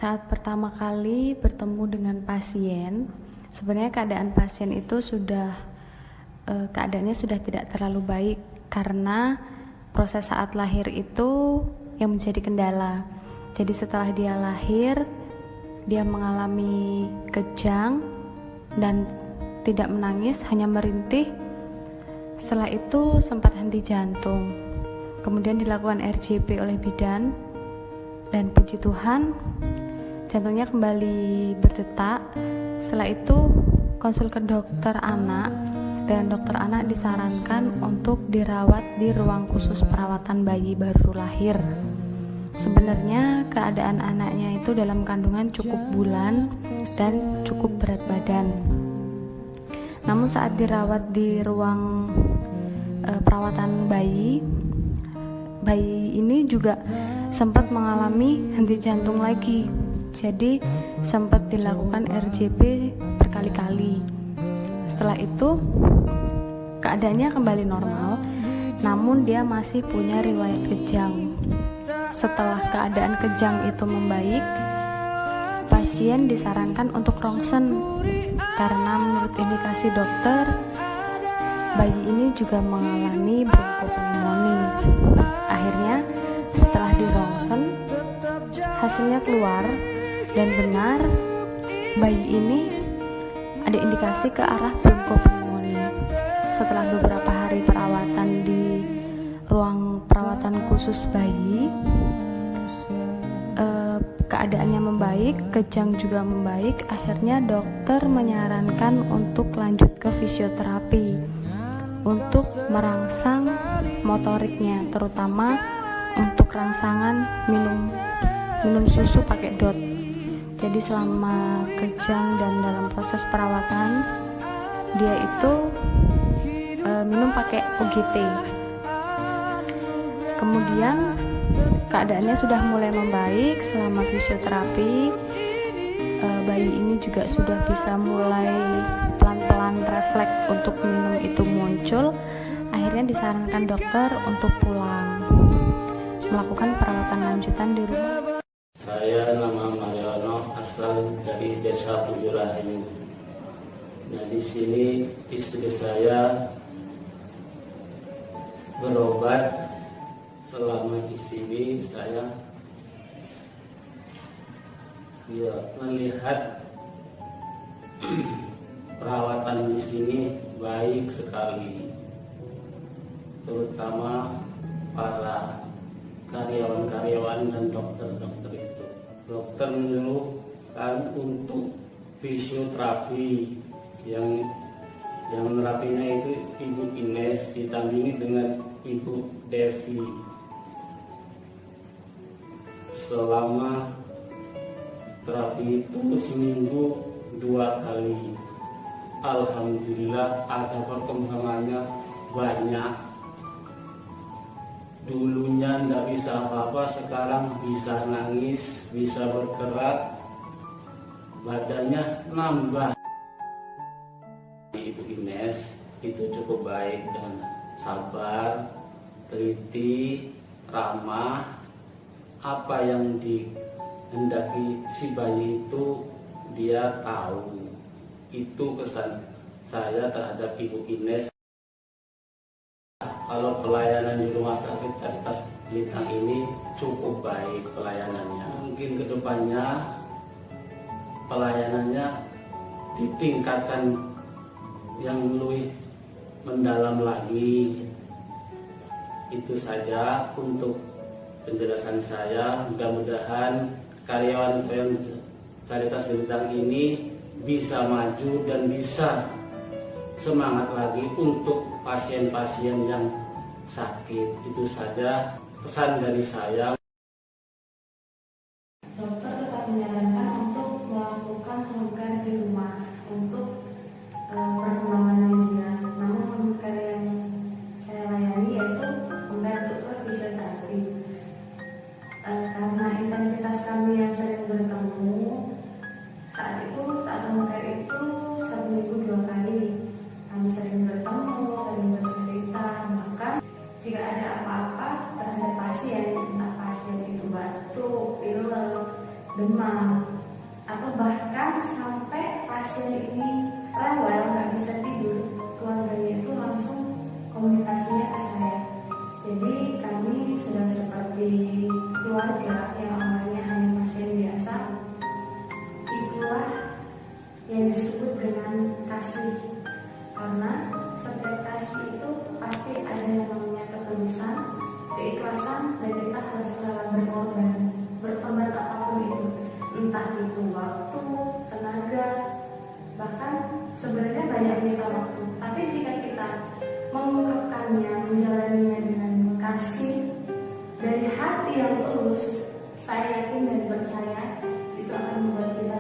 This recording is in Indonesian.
Saat pertama kali bertemu dengan pasien, sebenarnya keadaan pasien itu keadaannya sudah tidak terlalu baik karena proses saat lahir itu yang menjadi kendala. Jadi setelah dia lahir, dia mengalami kejang dan tidak menangis, hanya merintih. Setelah itu sempat henti jantung. Kemudian dilakukan RJP oleh bidan dan puji Tuhan jantungnya kembali berdetak. Setelah itu konsul ke dokter anak dan dokter anak disarankan untuk dirawat di ruang khusus perawatan bayi baru lahir. Sebenarnya keadaan anaknya itu dalam kandungan cukup bulan dan cukup berat badan. Namun saat dirawat di ruang perawatan bayi ini juga sempat mengalami henti jantung lagi. Jadi sempat dilakukan RJP berkali-kali. Setelah itu keadaannya kembali normal, namun dia masih punya riwayat kejang. Setelah keadaan kejang itu membaik, pasien disarankan untuk rongsen karena menurut indikasi dokter, bayi ini juga mengalami bronkopneumonia. Akhirnya setelah dirongsen, hasilnya keluar dan benar bayi ini ada indikasi ke arah bronkopneumonia. Setelah beberapa hari perawatan di ruang perawatan khusus bayi, keadaannya membaik, kejang juga membaik. Akhirnya dokter menyarankan untuk lanjut ke fisioterapi untuk merangsang motoriknya, terutama untuk rangsangan minum susu pakai DOT. Jadi selama kejang dan dalam proses perawatan dia itu minum pakai OGT. Kemudian keadaannya sudah mulai membaik selama fisioterapi. Bayi ini juga sudah bisa mulai pelan-pelan refleks untuk minum itu muncul. Akhirnya disarankan dokter untuk pulang melakukan perawatan lanjutan di rumah. Saya nama Mariono, asal dari Desa Bujurahayu. Nah, di sini istri saya berobat. Selama di sini saya melihat perawatan di sini baik sekali, terutama para karyawan-karyawan dan dokter-dokter itu. Dokter menyuruhkan untuk fisioterapi yang menerapinya itu Ibu Ines ditandingi dengan Ibu Devi. Selama terapi itu seminggu 2 kali. Alhamdulillah ada perkembangannya banyak. Dulunya tidak bisa apa-apa, sekarang bisa nangis, bisa bergerak, badannya nambah. Ibu Ines itu cukup baik dan sabar, teliti, ramah. Apa yang dihendaki si bayi itu dia tahu. Itu kesan saya terhadap Ibu Ines. Kalau pelayanan di rumah sakit Caritas Bintang ini cukup baik pelayanannya. Mungkin kedepannya pelayanannya ditingkatkan yang lebih mendalam lagi. Itu saja untuk penjelasan saya. Mudah-mudahan karyawan-karyawan Caritas Bintang ini bisa maju dan bisa semangat lagi untuk pasien-pasien yang sakit. Itu saja pesan dari saya. Dokter tetap menyarankan untuk melakukan home care di rumah untuk perkembangan dia. Namun home care yang saya layani yaitu home care untuk fisioterapi. Karena intensitas kami yang sering bertemu, saat home care itu seminggu 2 kali. Kami sering bertemu, sering bercerita, maka jika ada apa-apa terhadap pasien, entah pasien yang disebut dengan kasih. Karena setiap kasih itu pasti ada yang namanya ketulusan, keikhlasan, dan kita harus rela berkorban apapun itu, entah itu waktu, tenaga, bahkan sebenarnya banyak minta waktu. Tapi jika kita mengungkapkannya, menjalaninya dengan kasih dari hati yang tulus, saya yakin dan percaya itu akan membuat kita